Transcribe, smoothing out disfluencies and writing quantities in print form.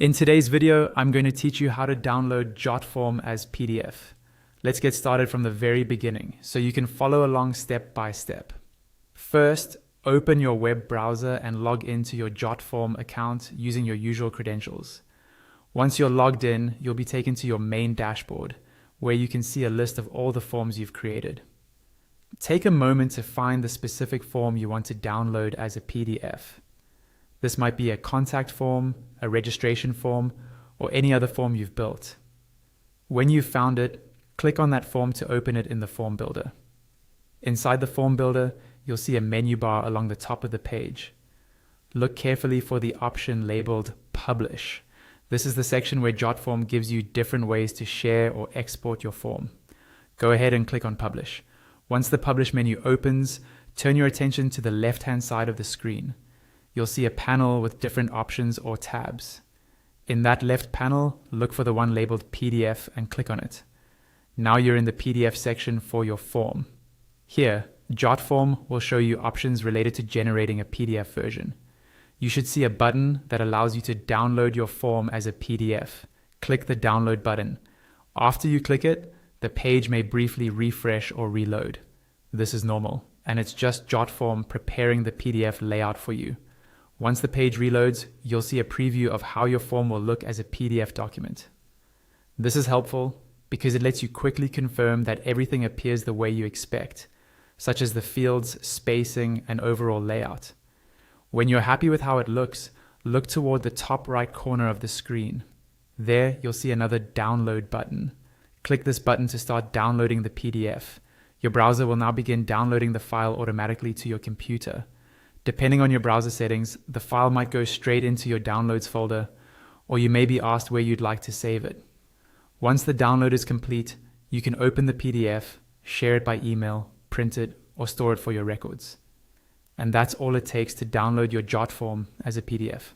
In today's video, I'm going to teach you how to download Jotform as PDF. Let's get started from the very beginning so you can follow along step by step. First, open your web browser and log into your Jotform account using your usual credentials. Once you're logged in, you'll be taken to your main dashboard where you can see a list of all the forms you've created. Take a moment to find the specific form you want to download as a PDF. This might be a contact form, a registration form, or any other form you've built. When you've found it, click on that form to open it in the form builder. Inside the form builder, you'll see a menu bar along the top of the page. Look carefully for the option labeled Publish. This is the section where Jotform gives you different ways to share or export your form. Go ahead and click on Publish. Once the Publish menu opens, turn your attention to the left-hand side of the screen. You'll see a panel with different options or tabs. In that left panel, look for the one labeled PDF and click on it. Now you're in the PDF section for your form. Here, Jotform will show you options related to generating a PDF version. You should see a button that allows you to download your form as a PDF. Click the download button. After you click it, the page may briefly refresh or reload. This is normal, and it's just Jotform preparing the PDF layout for you. Once the page reloads, you'll see a preview of how your form will look as a PDF document. This is helpful because it lets you quickly confirm that everything appears the way you expect, such as the fields, spacing, and overall layout. When you're happy with how it looks, look toward the top right corner of the screen. There, you'll see another download button. Click this button to start downloading the PDF. Your browser will now begin downloading the file automatically to your computer. Depending on your browser settings, the file might go straight into your downloads folder, or you may be asked where you'd like to save it. Once the download is complete, you can open the PDF, share it by email, print it, or store it for your records. And that's all it takes to download your Jotform as a PDF.